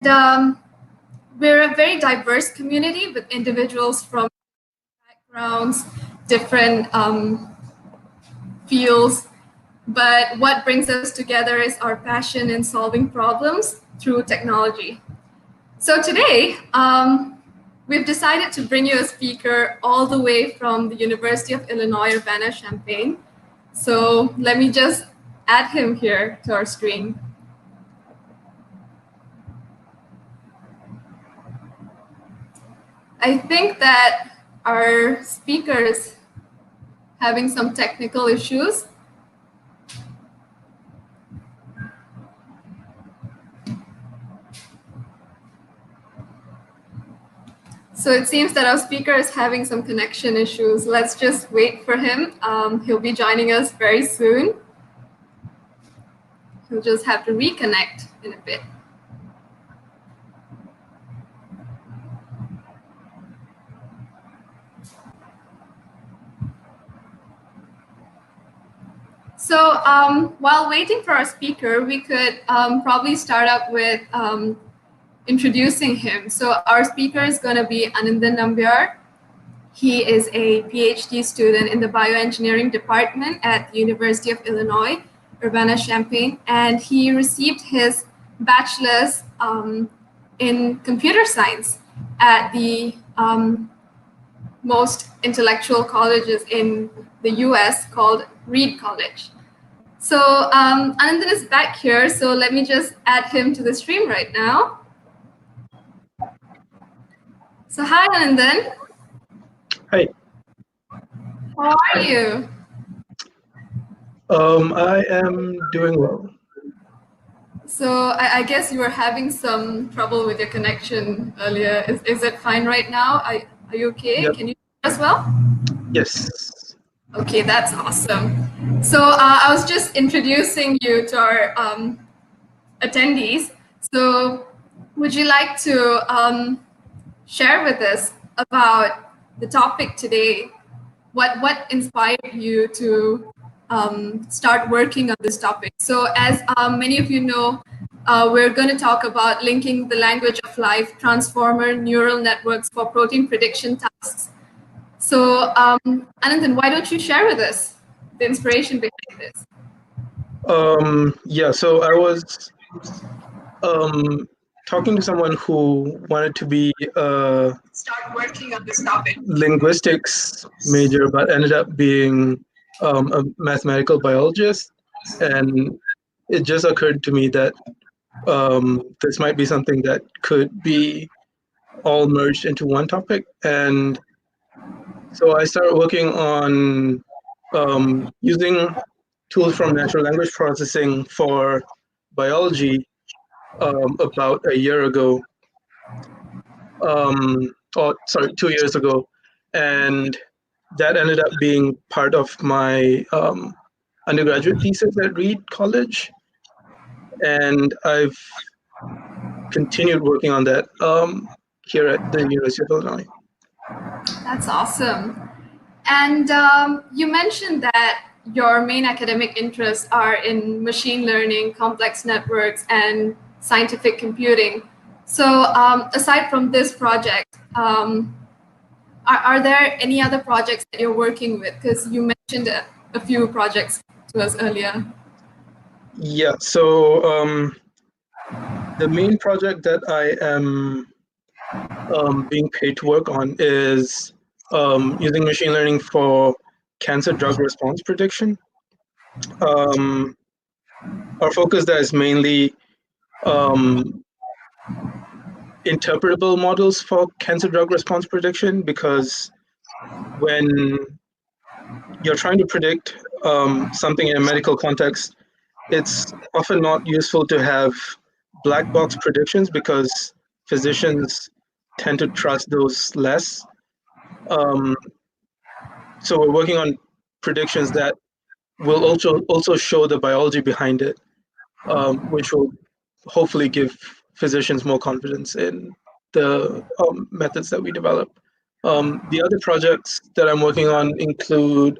we're a very diverse community with individuals from backgrounds, different fields. But what brings us together is our passion in solving problems through technology. So today, we've decided to bring you a speaker all the way from the University of Illinois, Urbana-Champaign. So let me just add him here to our screen. I think that our speaker is having some technical issues. So it seems that our speaker is having some connection issues. Let's just wait for him. He'll be joining us very soon. He'll just have to reconnect in a bit. So while waiting for our speaker, we could probably start up with introducing him. So our speaker is going to be Ananthan Nambiar. He is a PhD student in the Bioengineering Department at the University of Illinois, Urbana-Champaign, and he received his bachelor's in computer science at the most intellectual colleges in the US called Reed College. So Ananthan is back here, so let me just add him to the stream right now. So hi, Ananthan. Hi. How are you? I am doing well. So I guess you were having some trouble with your connection earlier. Is it fine right now? Are you okay? Yep. Can you hear us well? Yes. Okay, that's awesome. So I was just introducing you to our attendees. So would you like to share with us about the topic today? What inspired you to start working on this topic? So as many of you know, we're going to talk about linking the language of life, transformer neural networks for protein prediction tasks. So Ananthan, why don't you share with us the inspiration behind this? Yeah, so I was talking to someone who wanted to be a Start working on this topic. linguistics major, but ended up being a mathematical biologist. And it just occurred to me that this might be something that could be all merged into one topic. And so I started working on using tools from natural language processing for biology about a year ago. Or sorry, 2 years ago. And that ended up being part of my undergraduate thesis at Reed College. And I've continued working on that here at the University of Illinois. That's awesome. And you mentioned that your main academic interests are in machine learning, complex networks, and scientific computing. So aside from this project, are there any other projects that you're working with? Because you mentioned a few projects to us earlier. Yeah, so the main project that I am being paid to work on is using machine learning for cancer drug response prediction. Our focus there is mainly interpretable models for cancer drug response prediction, because when you're trying to predict something in a medical context, it's often not useful to have black box predictions because physicians tend to trust those less. So we're working on predictions that will also show the biology behind it, which will hopefully give physicians more confidence in the methods that we develop. The other projects that I'm working on include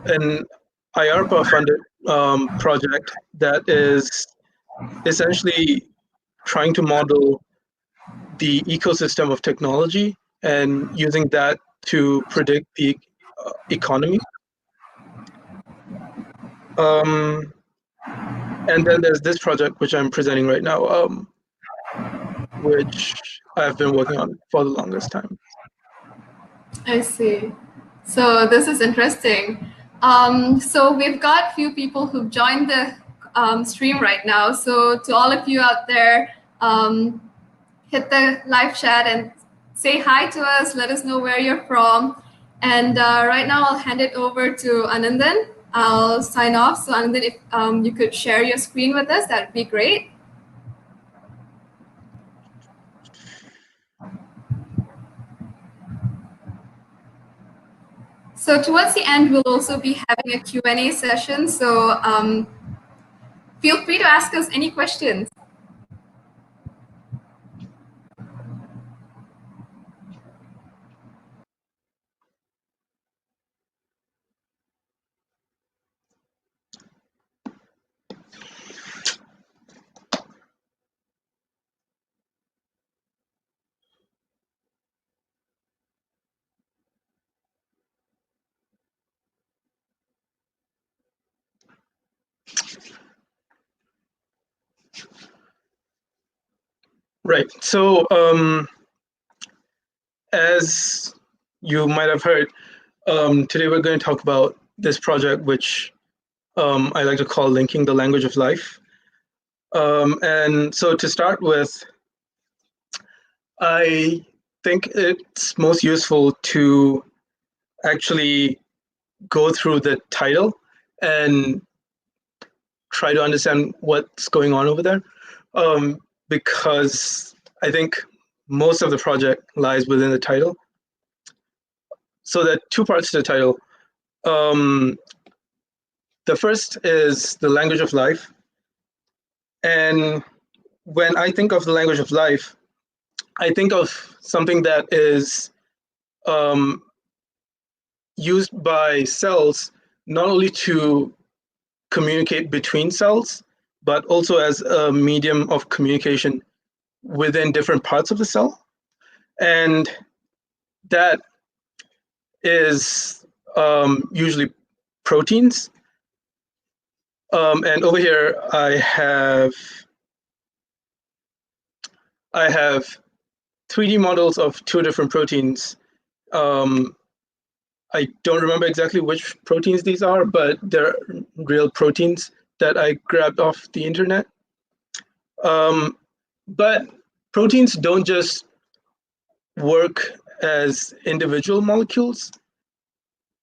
an IARPA funded project that is essentially trying to model the ecosystem of technology and using that to predict the economy. And then there's this project which I'm presenting right now, which I've been working on for the longest time. I see. So this is interesting. So we've got a few people who've joined the stream right now. So to all of you out there, hit the live chat and say hi to us. Let us know where you're from. And right now I'll hand it over to Ananthan. I'll sign off. So Ananthan, if you could share your screen with us, that'd be great. So towards the end, we'll also be having a Q&A session. So feel free to ask us any questions. Right. So as you might have heard, today we're going to talk about this project, which I like to call linking the language of life. And so to start with, I think it's most useful to actually go through the title and try to understand what's going on over there, because I think most of the project lies within the title. So there are two parts to the title. The first is the language of life. And when I think of the language of life, I think of something that is used by cells not only to communicate between cells, but also as a medium of communication within different parts of the cell. And that is usually proteins. And over here, I have 3D models of two different proteins. I don't remember exactly which proteins these are, but they're real proteins that I grabbed off the internet. But proteins don't just work as individual molecules.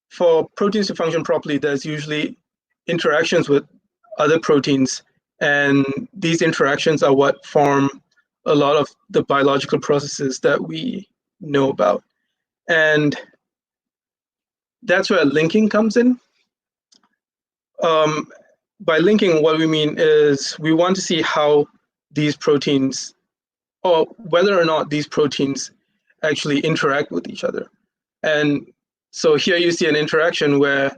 For proteins to function properly, there's usually interactions with other proteins, and these interactions are what form a lot of the biological processes that we know about. And that's where linking comes in. By linking, what we mean is we want to see how these proteins, or whether or not these proteins actually interact with each other. And so here you see an interaction where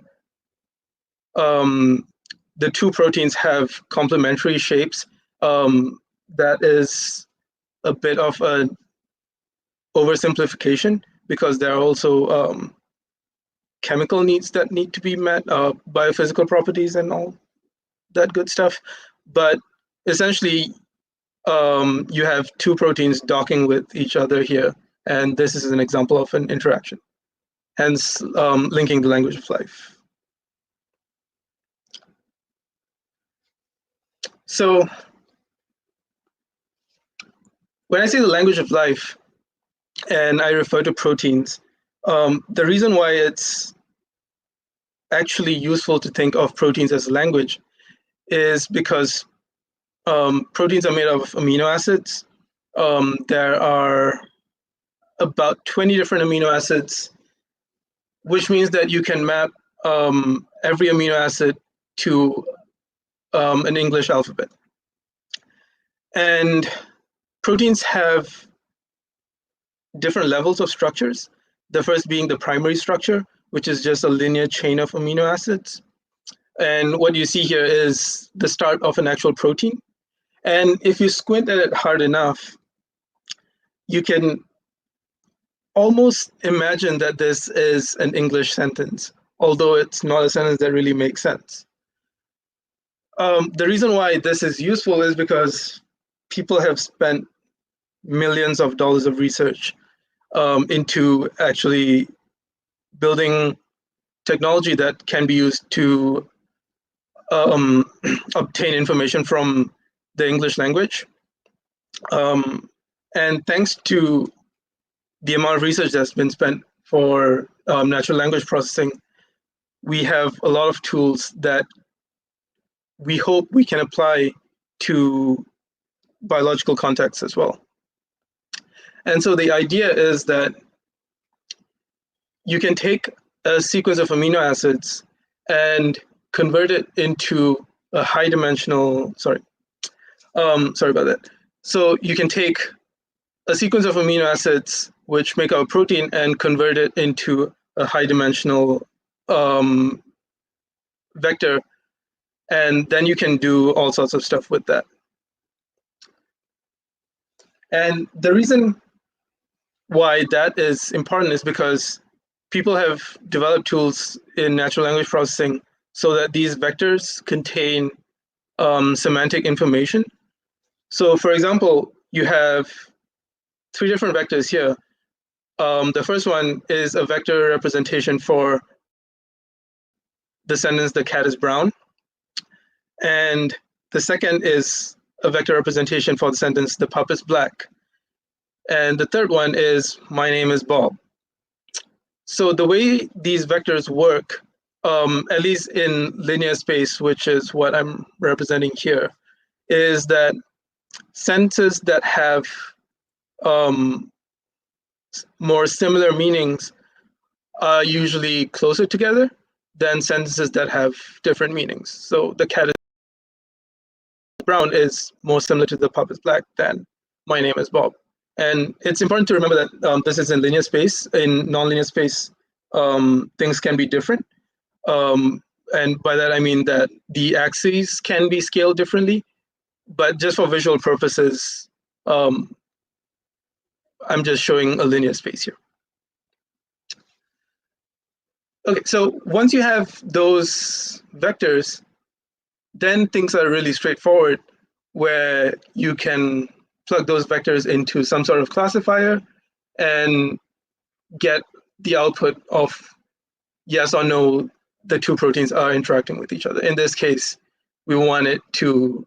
the two proteins have complementary shapes. That is a bit of an oversimplification because there are also chemical needs that need to be met, biophysical properties and all that good stuff. But essentially, you have two proteins docking with each other here, and this is an example of an interaction, hence linking the language of life. So when I say the language of life and I refer to proteins, the reason why it's actually useful to think of proteins as a language is because proteins are made of amino acids. There are about 20 different amino acids, which means that you can map every amino acid to an English alphabet. And proteins have different levels of structures. The first being the primary structure, which is just a linear chain of amino acids. And what you see here is the start of an actual protein. And if you squint at it hard enough, you can almost imagine that this is an English sentence, although it's not a sentence that really makes sense. The reason why this is useful is because people have spent millions of dollars of research into actually building technology that can be used to obtain information from the English language. And thanks to the amount of research that's been spent for natural language processing, we have a lot of tools that we hope we can apply to biological contexts as well. And so the idea is that you can take a sequence of amino acids and convert it into a high dimensional, sorry about that. So you can take a sequence of amino acids which make up a protein and convert it into a high dimensional vector, and then you can do all sorts of stuff with that. And the reason why that is important is because people have developed tools in natural language processing so that these vectors contain semantic information. So for example, you have 3 different vectors here. The first one is a vector representation for the sentence, "the cat is brown." And the second is a vector representation for the sentence, "the pup is black." And the third one is, "my name is Bob." So the way these vectors work, at least in linear space, which is what I'm representing here, is that sentences that have more similar meanings are usually closer together than sentences that have different meanings. So "the cat is brown" is more similar to "the pup is black" than "my name is Bob." And it's important to remember that this is in linear space. In nonlinear space, things can be different. And by that, I mean that the axes can be scaled differently. But just for visual purposes, I'm just showing a linear space here. Okay, so once you have those vectors, then things are really straightforward, where you can plug those vectors into some sort of classifier and get the output of yes or no, the 2 proteins are interacting with each other. In this case, we want it to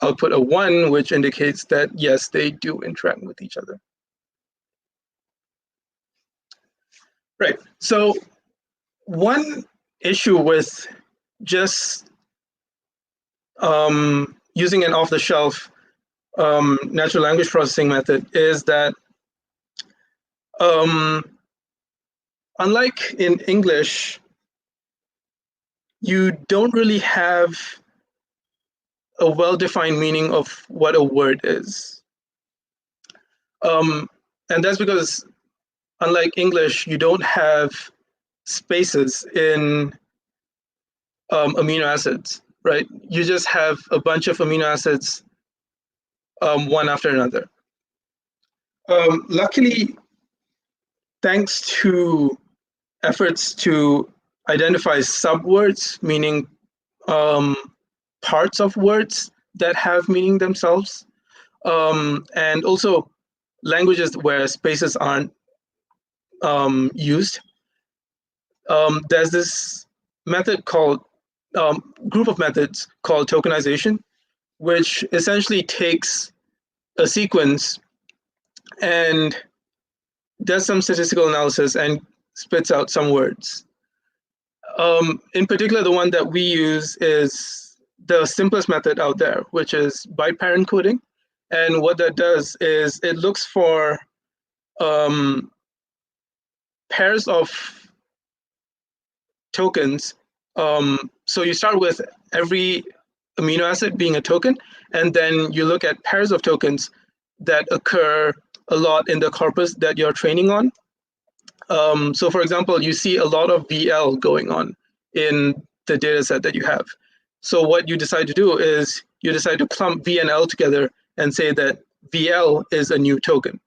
output a 1, which indicates that yes, they do interact with each other. Right, so one issue with just using an off-the-shelf natural language processing method is that unlike in English, you don't really have a well-defined meaning of what a word is. And that's because unlike English, you don't have spaces in amino acids, right? You just have a bunch of amino acids, one after another. Luckily, thanks to efforts to identify subwords, meaning parts of words that have meaning themselves, and also languages where spaces aren't used, there's this method called group of methods called tokenization, which essentially takes a sequence and does some statistical analysis and spits out some words. In particular, the one that we use is the simplest method out there, which is byte pair encoding. And what that does is it looks for pairs of tokens. So you start with every amino acid being a token, and then you look at pairs of tokens that occur a lot in the corpus that you're training on. So for example, you see a lot of VL going on in the data set that you have. So what you decide to do is you decide to clump V and L together and say that VL is a new token.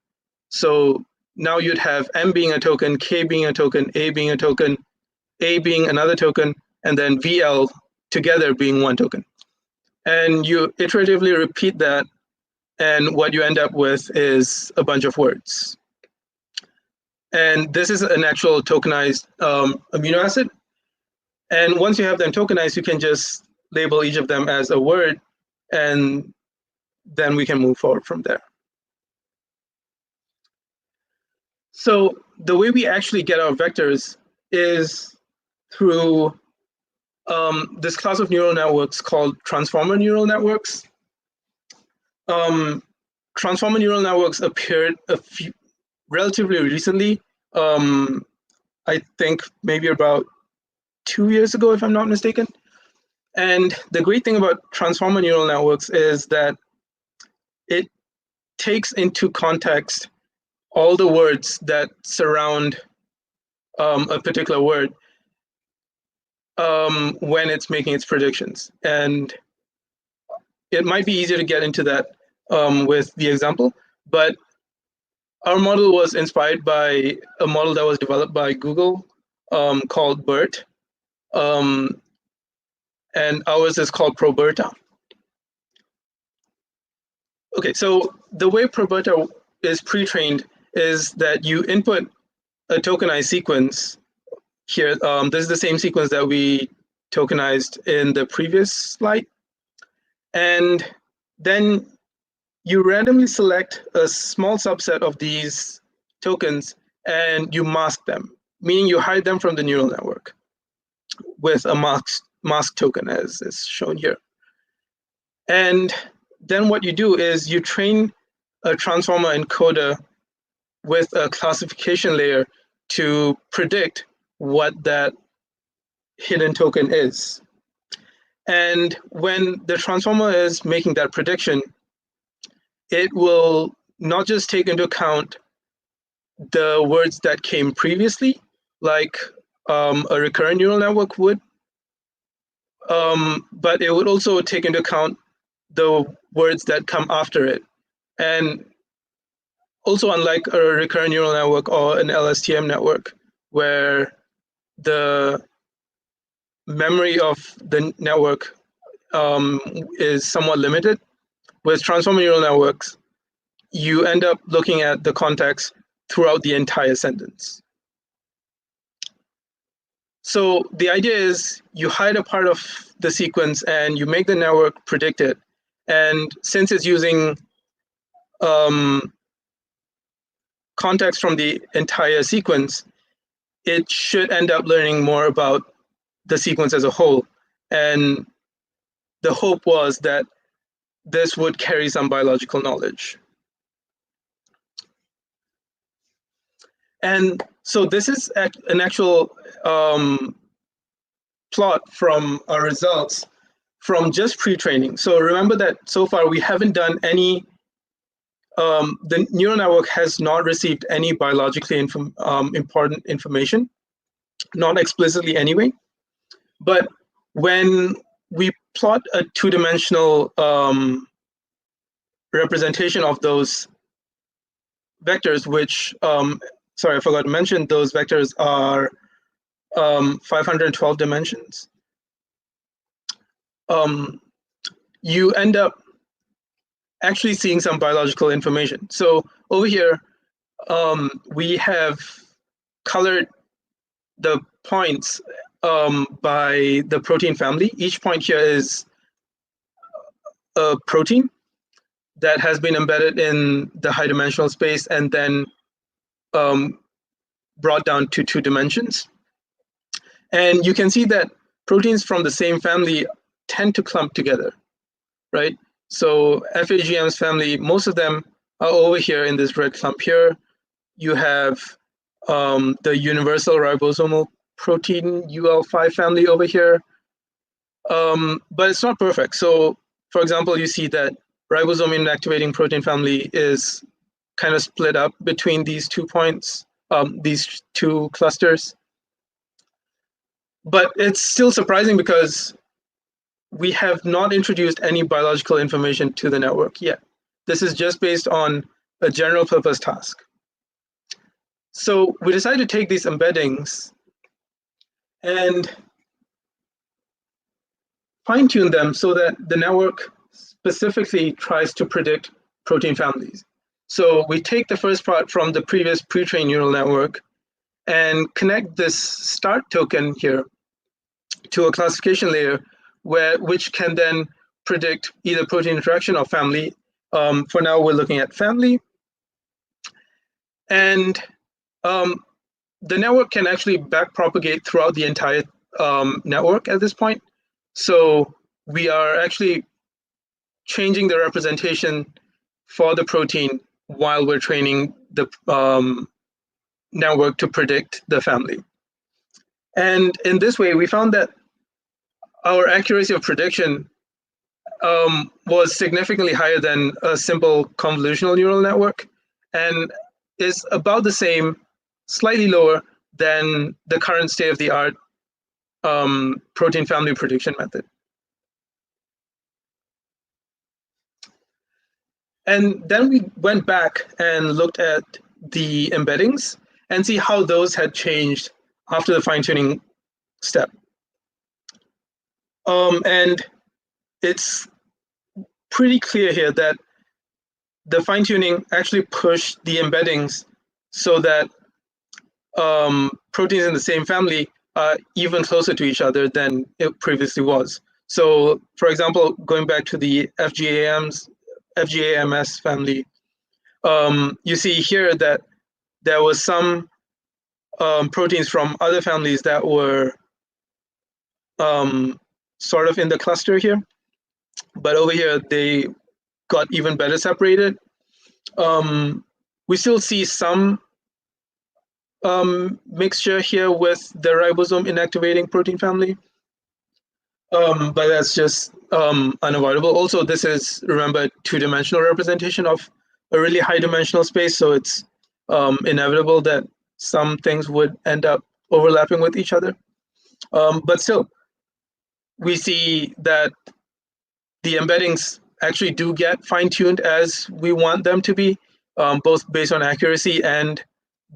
So now you'd have M being a token, K being a token, A being a token, A being another token, and then VL together being one token. And you iteratively repeat that, and what you end up with is a bunch of words. And this is an actual tokenized amino acid. And once you have them tokenized, you can just label each of them as a word, and then we can move forward from there. So the way we actually get our vectors is through this class of neural networks called transformer neural networks. Transformer neural networks appeared relatively recently. I think maybe about 2 years ago, if I'm not mistaken. And the great thing about transformer neural networks is that it takes into context all the words that surround a particular word when it's making its predictions. And it might be easier to get into that with the example, but our model was inspired by a model that was developed by Google called BERT, and ours is called ProBERTA. Okay, so the way ProBERTA is pre-trained is that you input a tokenized sequence here. This is the same sequence that we tokenized in the previous slide. And then you randomly select a small subset of these tokens and you mask them, meaning you hide them from the neural network with a mask token, as is shown here. And then what you do is you train a transformer encoder with a classification layer to predict what that hidden token is. And when the transformer is making that prediction, it will not just take into account the words that came previously, like a recurrent neural network would, but it would also take into account the words that come after it. And also, unlike a recurrent neural network or an LSTM network, where the memory of the network is somewhat limited, with transformer neural networks, you end up looking at the context throughout the entire sentence. So the idea is you hide a part of the sequence and you make the network predict it. And since it's using context from the entire sequence, it should end up learning more about the sequence as a whole. And the hope was that this would carry some biological knowledge. And so this is an actual plot from our results from just pre-training. So remember that so far we haven't done any, the neural network has not received any biologically important information, not explicitly anyway. But when we plot a two-dimensional representation of those vectors, which, sorry, I forgot to mention, those vectors are 512 dimensions. You end up actually seeing some biological information. So over here, we have colored the points by the protein family. Each point here is a protein that has been embedded in the high dimensional space and then brought down to 2 dimensions. And you can see that proteins from the same family tend to clump together, right? So FAGM's family, most of them are over here in this red clump here. You have the universal ribosomal protein UL5 family over here, but it's not perfect. So for example, you see that ribosomal activating protein family is kind of split up between these 2 points, these 2 clusters. But it's still surprising because we have not introduced any biological information to the network yet. This is just based on a general purpose task. So we decided to take these embeddings and fine-tune them so that the network specifically tries to predict protein families. So we take the first part from the previous pre-trained neural network and connect this start token here to a classification layer which can then predict either protein interaction or family. For now, we're looking at family. And the network can actually backpropagate throughout the entire network at this point. So we are actually changing the representation for the protein while we're training the network to predict the family. And in this way, we found that our accuracy of prediction was significantly higher than a simple convolutional neural network, and is about the same, slightly lower than the current state-of-the-art protein family prediction method. And then we went back and looked at the embeddings and see how those had changed after the fine-tuning step. And it's pretty clear here that the fine-tuning actually pushed the embeddings so that proteins in the same family are even closer to each other than it previously was. So, for example, going back to the FGAMs, FGAMS family, you see here that there was some proteins from other families that were sort of in the cluster here, but over here they got even better separated. We still see some mixture here with the ribosome inactivating protein family, but that's just unavoidable. Also, this is, remember, two-dimensional representation of a really high-dimensional space, so it's inevitable that some things would end up overlapping with each other. But still, we see that the embeddings actually do get fine-tuned as we want them to be, both based on accuracy and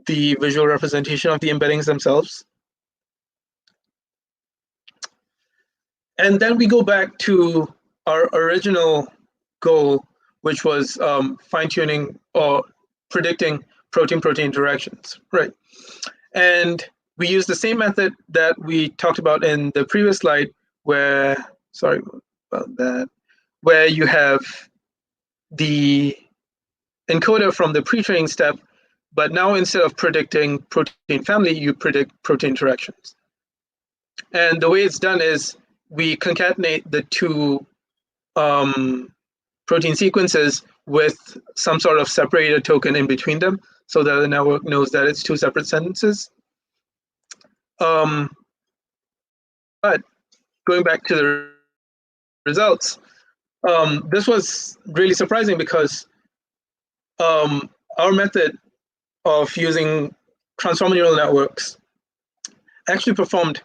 the visual representation of the embeddings themselves. And then we go back to our original goal, which was fine-tuning or predicting protein-protein interactions, right? And we use the same method that we talked about in the previous slide, where, sorry about that, where you have the encoder from the pre-training step, but now instead of predicting protein family, you predict protein interactions. And the way it's done is we concatenate the two protein sequences with some sort of separated token in between them so that the network knows that it's two separate sentences. But going back to the results, this was really surprising because our method of using transformer neural networks actually performed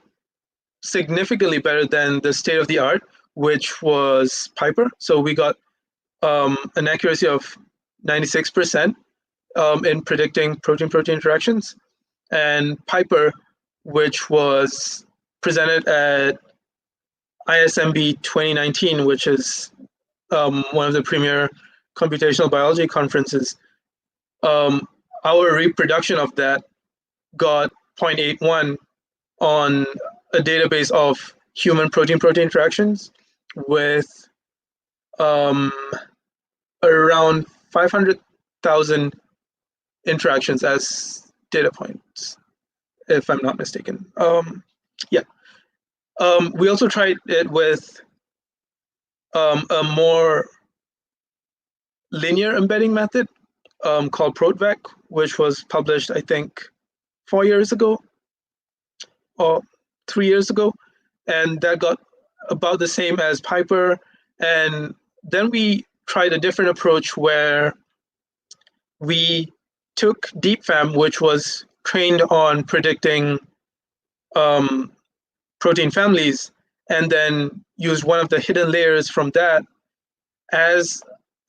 significantly better than the state of the art, which was Piper. So we got an accuracy of 96% in predicting protein-protein interactions. And Piper, which was presented at ISMB 2019, which is one of the premier computational biology conferences, our reproduction of that got 0.81 on a database of human protein-protein interactions with around 500,000 interactions as data points, if I'm not mistaken. Yeah. We also tried it with a more linear embedding method called ProtVec, which was published, I think, 4 years ago or 3 years ago, and that got about the same as Piper. And then we tried a different approach where we took DeepFam, which was trained on predicting protein families, and then used one of the hidden layers from that as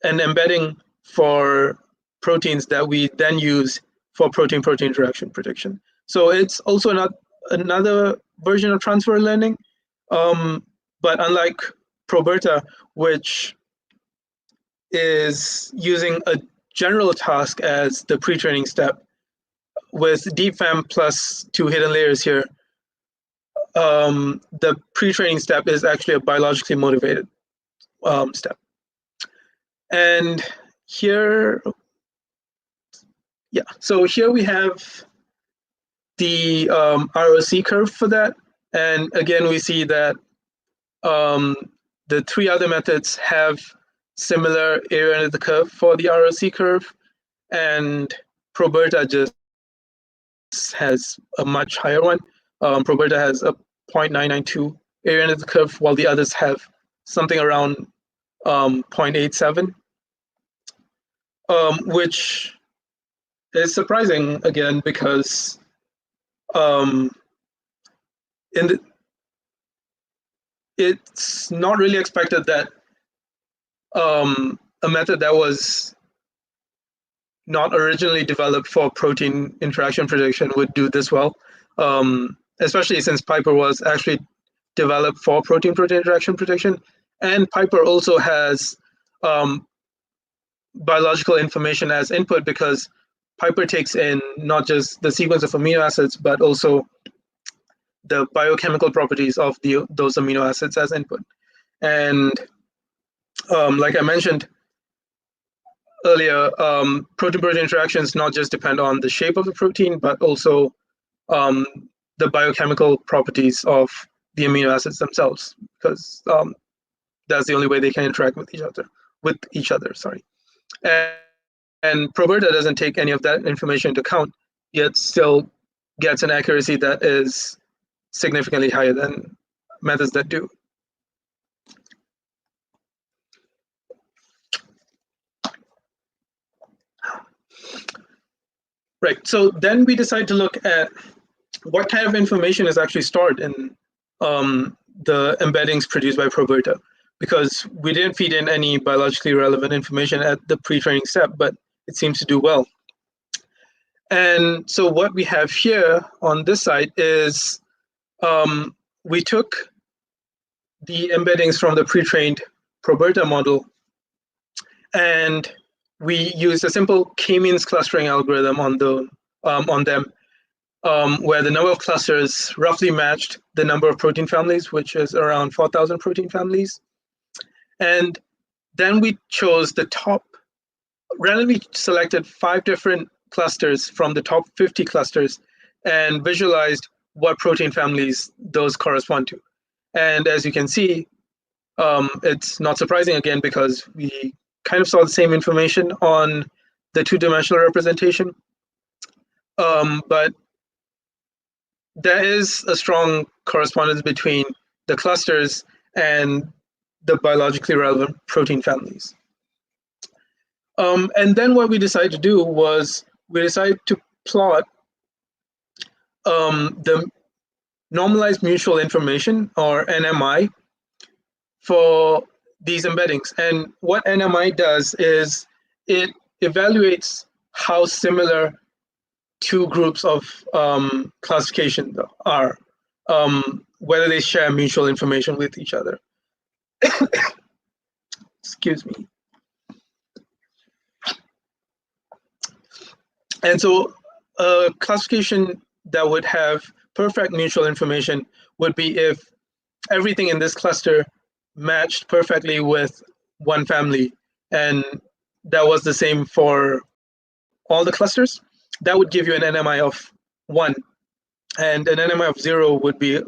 an embedding for proteins that we then use for protein-protein interaction prediction. So it's also not another version of transfer learning, but unlike ProBERTA, which is using a general task as the pre-training step, with DeepFam plus 2 hidden layers here, the pre-training step is actually a biologically motivated step. And here, so here we have the ROC curve for that. And again, we see that the 3 other methods have similar area under the curve for the ROC curve, and ProBERTA just has a much higher one. ProBERTA has a 0.992 area under the curve, while the others have something around 0.87, which is surprising again, because it's not really expected that a method that was not originally developed for protein interaction prediction would do this well, especially since Piper was actually developed for protein-protein interaction prediction. And Piper also has biological information as input, because Piper takes in not just the sequence of amino acids, but also the biochemical properties of those amino acids as input. And like I mentioned earlier, protein-protein interactions not just depend on the shape of the protein, but also the biochemical properties of the amino acids themselves, because that's the only way they can interact with each other. Sorry. And ProBERTA doesn't take any of that information into account, yet still gets an accuracy that is significantly higher than methods that do. Right, so then we decide to look at what kind of information is actually stored in the embeddings produced by ProBERTA, because we didn't feed in any biologically relevant information at the pre-training step, but it seems to do well. And so what we have here on this side is we took the embeddings from the pre-trained ProBERTA model, and we used a simple k-means clustering algorithm on them, where the number of clusters roughly matched the number of protein families, which is around 4,000 protein families. And then we chose the top, randomly selected 5 different clusters from the top 50 clusters and visualized what protein families those correspond to. And as you can see, it's not surprising again, because we kind of saw the same information on the 2-dimensional representation. But there is a strong correspondence between the clusters and the biologically relevant protein families. And then what we decided to do was we decided to plot the normalized mutual information, or NMI, for these embeddings. And what NMI does is it evaluates how similar 2 groups of classification are, whether they share mutual information with each other. Excuse me. And so a classification that would have perfect mutual information would be if everything in this cluster matched perfectly with one family, and that was the same for all the clusters. That would give you an NMI of 1, and an NMI of 0 would be,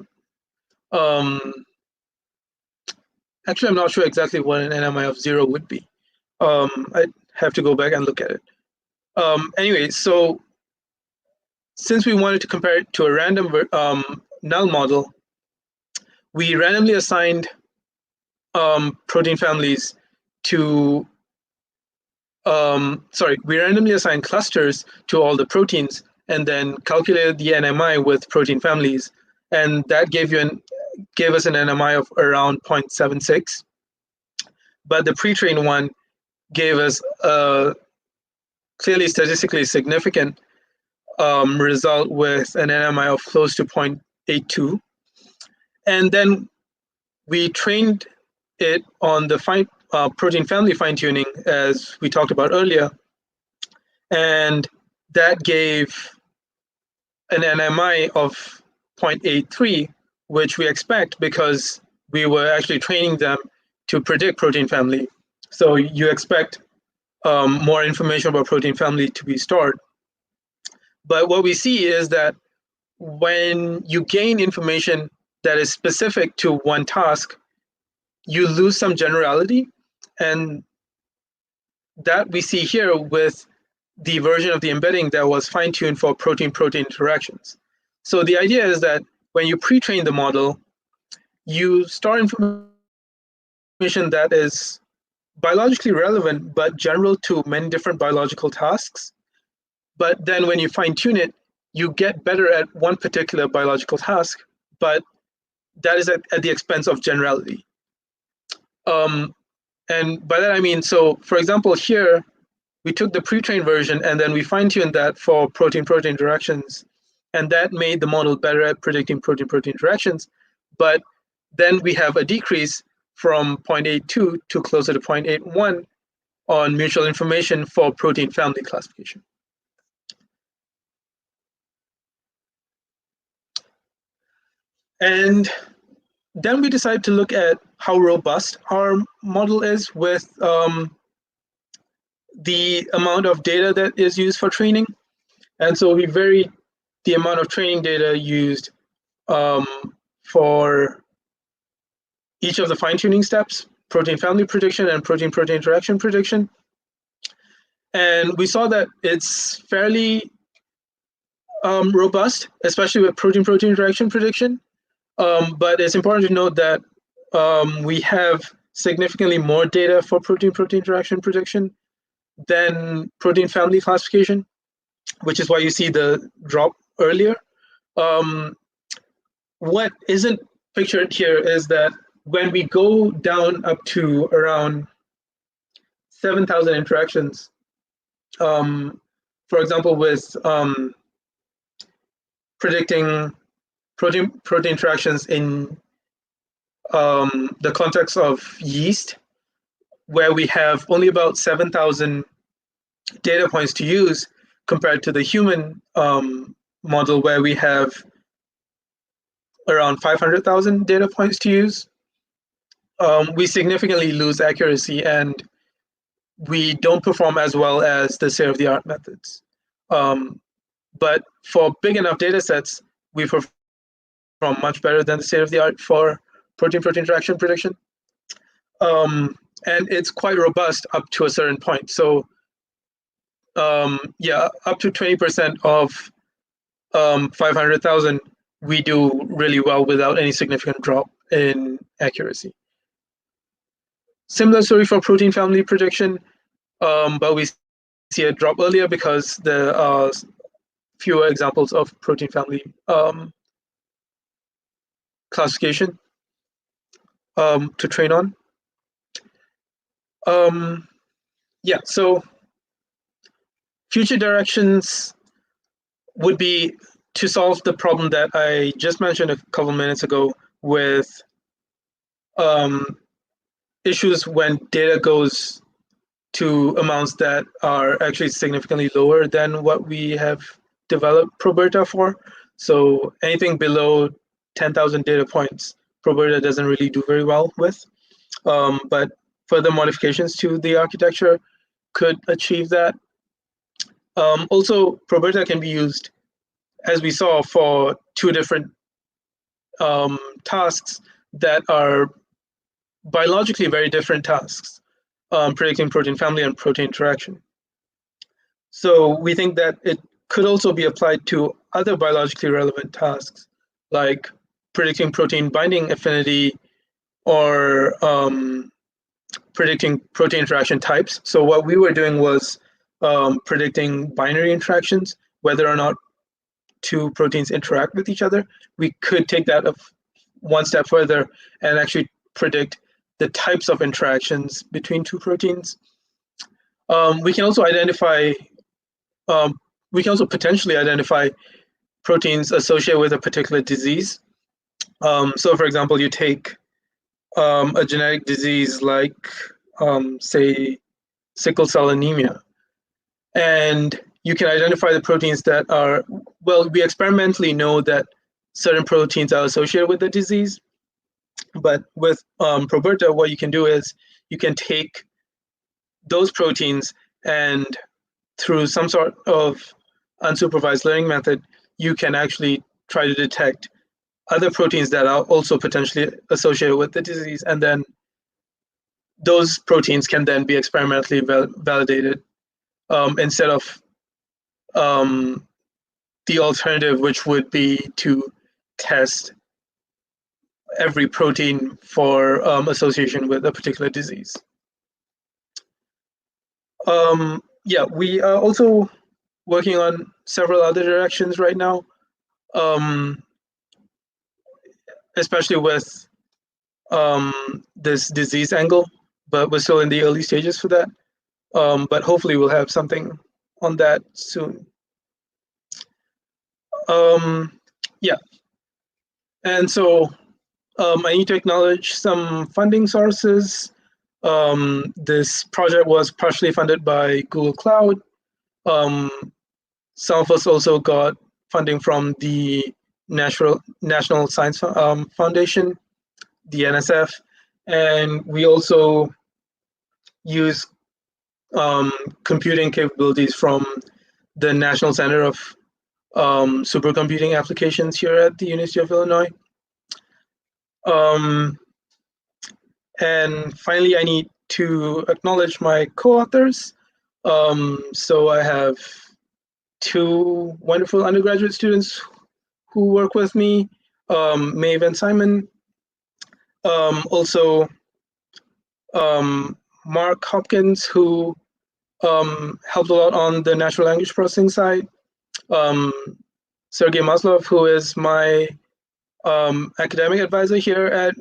actually I'm not sure exactly what an NMI of 0 would be. I'd have to go back and look at it. Anyway, so since we wanted to compare it to a random null model, we randomly assigned protein families to, we randomly assigned clusters to all the proteins, and then calculated the NMI with protein families, and that gave gave us an NMI of around 0.76, but the pre-trained one gave us a clearly statistically significant result with an NMI of close to 0.82. And then we trained it on the protein family fine-tuning, as we talked about earlier, and that gave an NMI of 0.83, which we expect because we were actually training them to predict protein family. So you expect more information about protein family to be stored. But what we see is that when you gain information that is specific to one task, you lose some generality. And that we see here with the version of the embedding that was fine-tuned for protein-protein interactions. So the idea is that when you pre-train the model, you store information that is biologically relevant but general to many different biological tasks. But then when you fine-tune it, you get better at one particular biological task, but that is at the expense of generality. And by that I mean, so for example, here, we took the pre-trained version and then we fine-tuned that for protein-protein interactions, and that made the model better at predicting protein-protein interactions. But then we have a decrease from 0.82 to closer to 0.81 on mutual information for protein family classification. And then we decided to look at how robust our model is with the amount of data that is used for training. And so we varied the amount of training data used for each of the fine-tuning steps, protein family prediction and protein-protein interaction prediction. And we saw that it's fairly robust, especially with protein-protein interaction prediction. But it's important to note that we have significantly more data for protein-protein interaction prediction than protein family classification, which is why you see the drop earlier. What isn't pictured here is that when we go down up to around 7,000 interactions, for example, with predicting protein interactions in the context of yeast, where we have only about 7,000 data points to use compared to the human model where we have around 500,000 data points to use, we significantly lose accuracy and we don't perform as well as the state-of-the-art methods. But for big enough data sets, we perform much better than the state-of-the-art for protein-protein interaction prediction. And it's quite robust up to a certain point. So yeah, up to 20% of 500,000, we do really well without any significant drop in accuracy. Similar story for protein family prediction, but we see a drop earlier because there are fewer examples of protein family classification to train on. Yeah, so future directions would be to solve the problem that I just mentioned a couple minutes ago with issues when data goes to amounts that are actually significantly lower than what we have developed Proberta for. So anything below 10,000 data points, Proberta doesn't really do very well with. But further modifications to the architecture could achieve that. Also, Proberta can be used, as we saw, for two different tasks that are biologically very different tasks, predicting protein family and protein interaction. So we think that it could also be applied to other biologically relevant tasks, like predicting protein binding affinity or predicting protein interaction types. So what we were doing was predicting binary interactions, whether or not two proteins interact with each other. We could take that one step further and actually predict the types of interactions between two proteins. We can also identify, we can also potentially identify proteins associated with a particular disease. So for example, you take a genetic disease like, say, sickle cell anemia, and you can identify the proteins that are, well, we experimentally know that certain proteins are associated with the disease, but with Proberta, what you can do is you can take those proteins and through some sort of unsupervised learning method, you can actually try to detect other proteins that are also potentially associated with the disease, and then those proteins can then be experimentally validated instead of the alternative, which would be to test every protein for association with a particular disease. Yeah, we are also working on several other directions right now, especially with this disease angle, but we're still in the early stages for that. But hopefully we'll have something on that soon. Yeah, and so I need to acknowledge some funding sources. This project was partially funded by Google Cloud. Some of us also got funding from the National Science Foundation, the NSF, and we also use computing capabilities from the National Center of Supercomputing Applications here at the University of Illinois. And finally, I need to acknowledge my co-authors. So I have two wonderful undergraduate students who work with me, Maeve and Simon. Also, Mark Hopkins, who helped a lot on the natural language processing side. Sergey Maslov, who is my academic advisor here at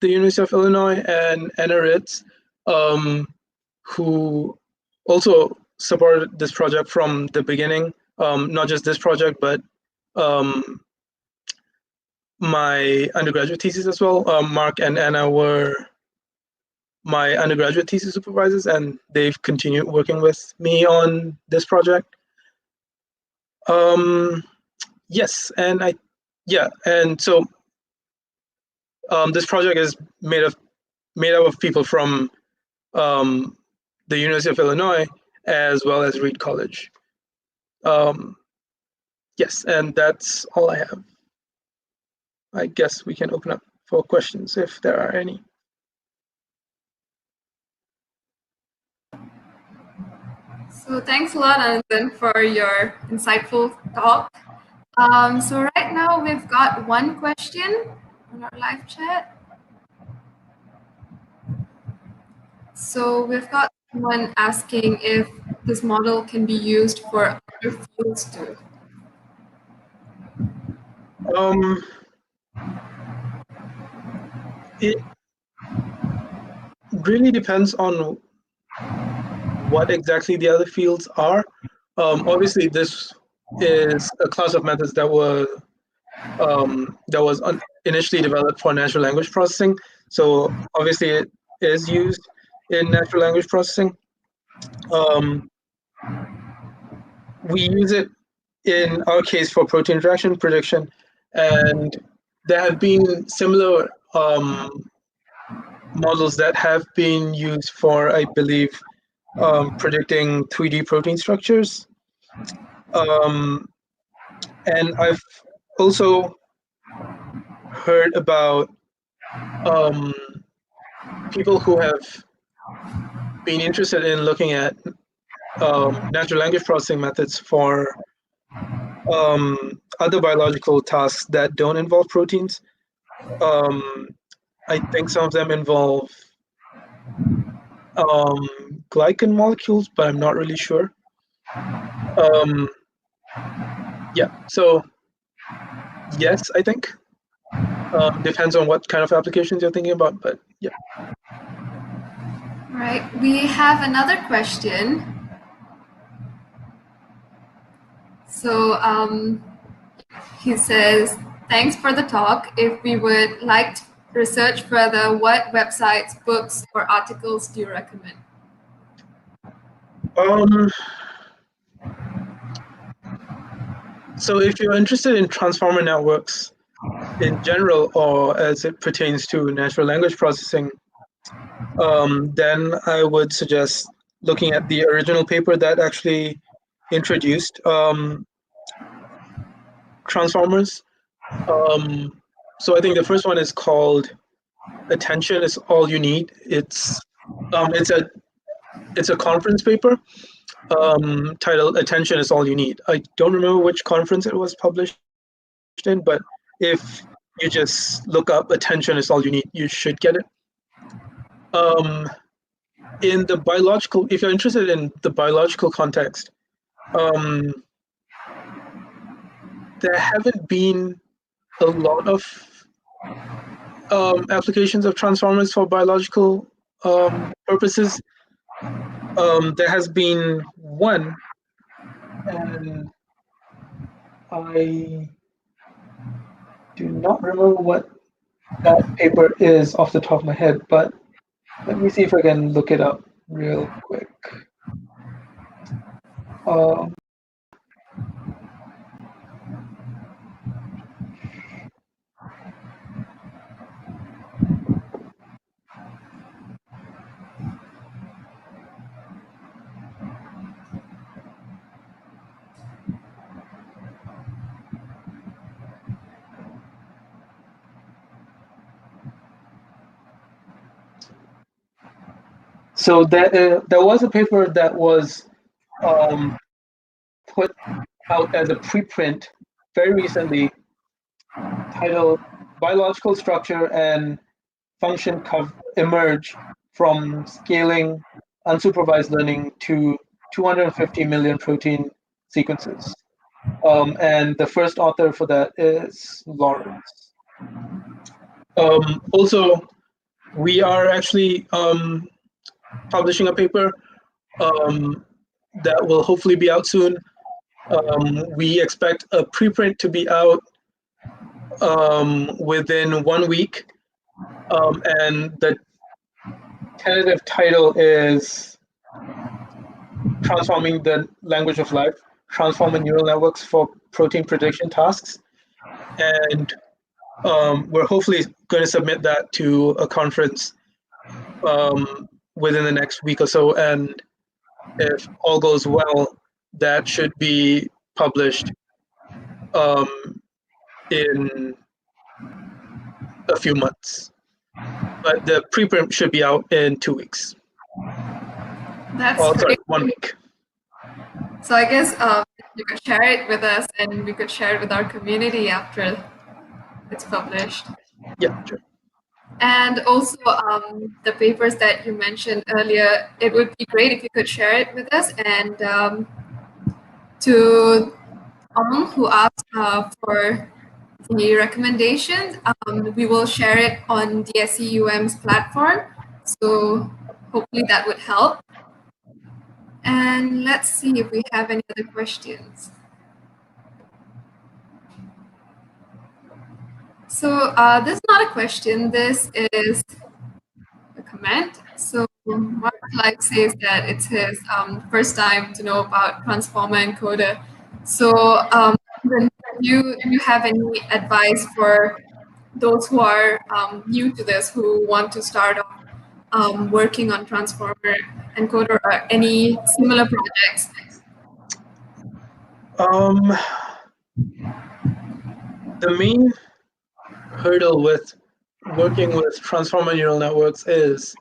the University of Illinois, and Anna Ritz, who also supported this project from the beginning, not just this project, but my undergraduate thesis as well. Mark and Anna were my undergraduate thesis supervisors, and they've continued working with me on this project. Yes, and so this project is made up of people from the University of Illinois as well as Reed College. Yes, and that's all I have. I guess we can open up for questions if there are any. So thanks a lot, Ananthan, for your insightful talk. So right now we've got one question on our live chat. So we've got someone asking if this model can be used for other fields too. It really depends on what exactly the other fields are. Obviously, this is a class of methods that was initially developed for natural language processing. So obviously, it is used in natural language processing. We use it in our case for protein interaction prediction, and there have been similar models that have been used for, I believe, predicting 3D protein structures. And I've also heard about people who have been interested in looking at natural language processing methods for other biological tasks that don't involve proteins. I think some of them involve glycan molecules, but I'm not really sure. Yeah, so yes, I think. Depends on what kind of applications you're thinking about, but yeah. All right, we have another question. So he says, thanks for the talk. If we would like to research further, what websites, books, or articles do you recommend? So if you're interested in transformer networks in general, or as it pertains to natural language processing, then I would suggest looking at the original paper that actually introduced transformers. So I think the first one is called "Attention is All You Need." It's a conference paper titled "Attention is All You Need." I don't remember which conference it was published in, but if you just look up "Attention is All You Need," you should get it. In the biological, if you're interested in the biological context, there haven't been a lot of applications of transformers for biological purposes. There has been one, and I do not remember what that paper is off the top of my head, but let me see if I can look it up real quick. So there was a paper that was put out as a preprint very recently, titled "Biological Structure and Function Emerge from Scaling Unsupervised Learning to 250 million protein sequences." And the first author for that is Lawrence. Also, we are actually publishing a paper that will hopefully be out soon. We expect a preprint to be out within 1 week, and the tentative title is "Transforming the Language of Life: Transforming Neural Networks for Protein Prediction Tasks." And we're hopefully going to submit that to a conference within the next week or so, and if all goes well, that should be published in a few months. But the preprint should be out in 2 weeks. That's sorry, 1 week. So I guess you could share it with us, and we could share it with our community after it's published. Yeah, sure. And also the papers that you mentioned earlier, it would be great if you could share it with us. And to Ong, who asked for the recommendations, we will share it on DSC UM's platform. So hopefully that would help. And let's see if we have any other questions. So this is not a question, this is a comment. So Mark like says that it's his first time to know about transformer encoder. So do you have any advice for those who are new to this, who want to start off working on transformer encoder or any similar projects? The main hurdle with working with transformer neural networks is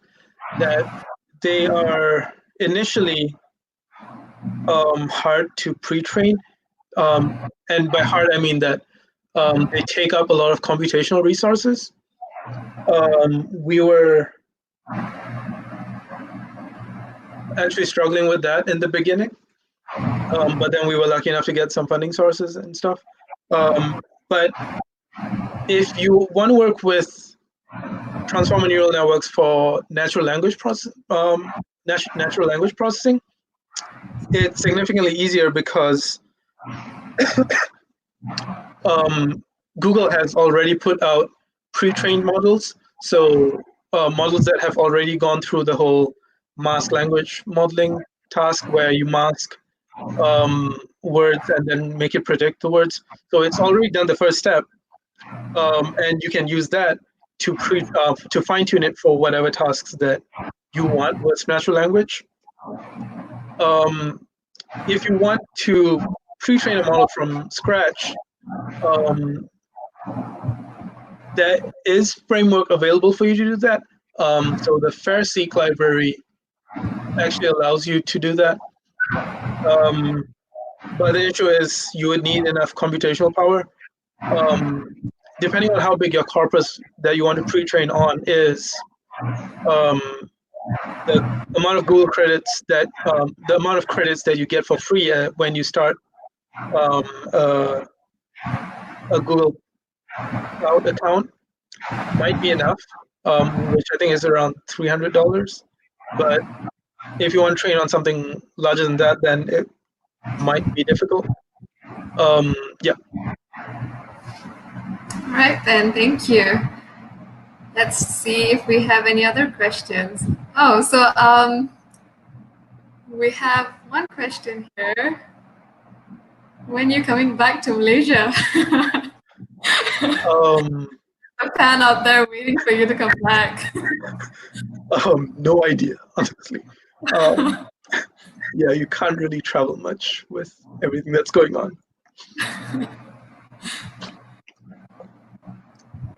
that they are initially hard to pre-train. And by hard, I mean that they take up a lot of computational resources. We were actually struggling with that in the beginning, but then we were lucky enough to get some funding sources and stuff. But if you want to work with transformer neural networks for natural language processing, it's significantly easier because Google has already put out pre-trained models. So models that have already gone through the whole mask language modeling task where you mask words and then make it predict the words. So it's already done the first step, and you can use that to fine tune it for whatever tasks that you want with natural language. If you want to pre-train a model from scratch, there is framework available for you to do that. So the FairSeek library actually allows you to do that. But the issue is you would need enough computational power. Depending on how big your corpus that you want to pre-train on is, the amount of Google credits that the amount of credits that you get for free when you start a Google Cloud account might be enough, which I think is around $300. But if you want to train on something larger than that, then it might be difficult. Yeah. All right, then. Thank you. Let's see if we have any other questions. Oh, so we have one question here. When are you coming back to Malaysia? A fan out there waiting for you to come back. No idea, honestly. Yeah, you can't really travel much with everything that's going on.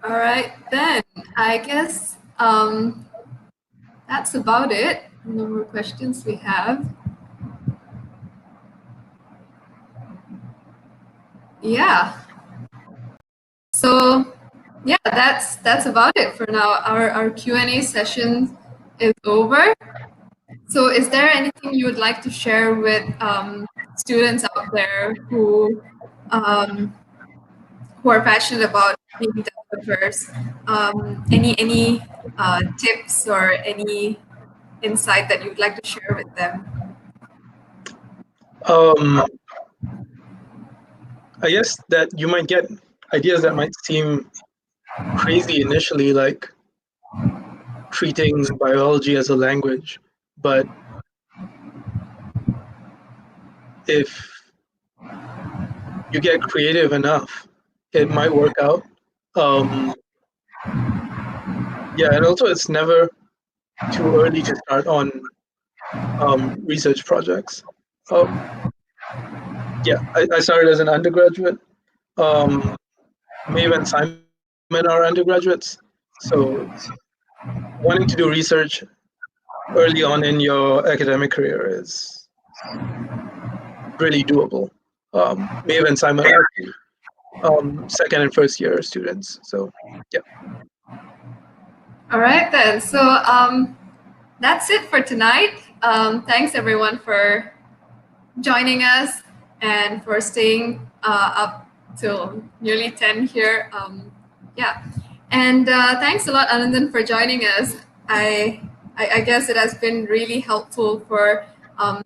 All right, then. I guess that's about it. No more questions we have. Yeah. So yeah, that's about it for now. Our Q&A session is over. So is there anything you would like to share with students out there who are passionate about being developers? Any tips or any insight that you'd like to share with them? I guess that you might get ideas that might seem crazy initially, like treating biology as a language, but if you get creative enough, it might work out. Yeah, and also it's never too early to start on research projects. Yeah, I started as an undergraduate. Maeve and Simon are undergraduates, so wanting to do research early on in your academic career is really doable. Maeve and Simon are second and first year students, so yeah. All right then. So that's it for tonight. Thanks everyone for joining us and for staying up till nearly 10 here. Yeah, and thanks a lot, Ananthan, for joining us. I guess it has been really helpful for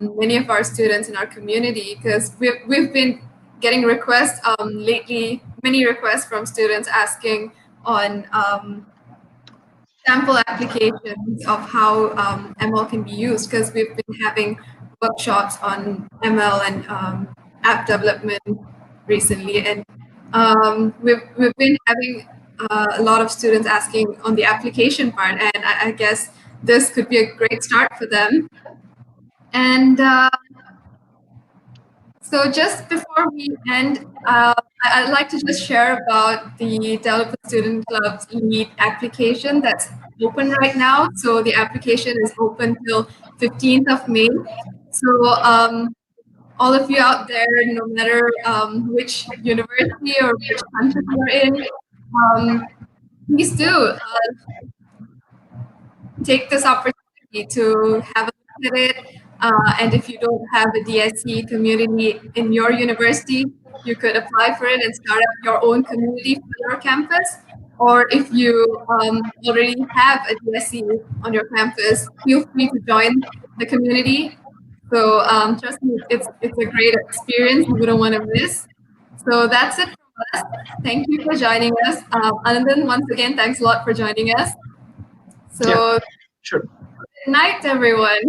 many of our students in our community because we've been getting requests lately, many requests from students asking on sample applications of how ML can be used because we've been having workshops on ML and app development recently, and we've been having a lot of students asking on the application part, and I guess this could be a great start for them. And so just before we end, I'd like to just share about the Developer Student Club's lead application that's open right now. So the application is open till 15th of May. So all of you out there, no matter which university or which country you're in, please do take this opportunity to have a look at it. And if you don't have a DSC community in your university, you could apply for it and start up your own community for your campus. Or if you already have a DSC on your campus, feel free to join the community. So trust me, it's a great experience you wouldn't want to miss. So that's it from us. Thank you for joining us. Ananthan, once again, thanks a lot for joining us. So Yeah, sure. good night, everyone.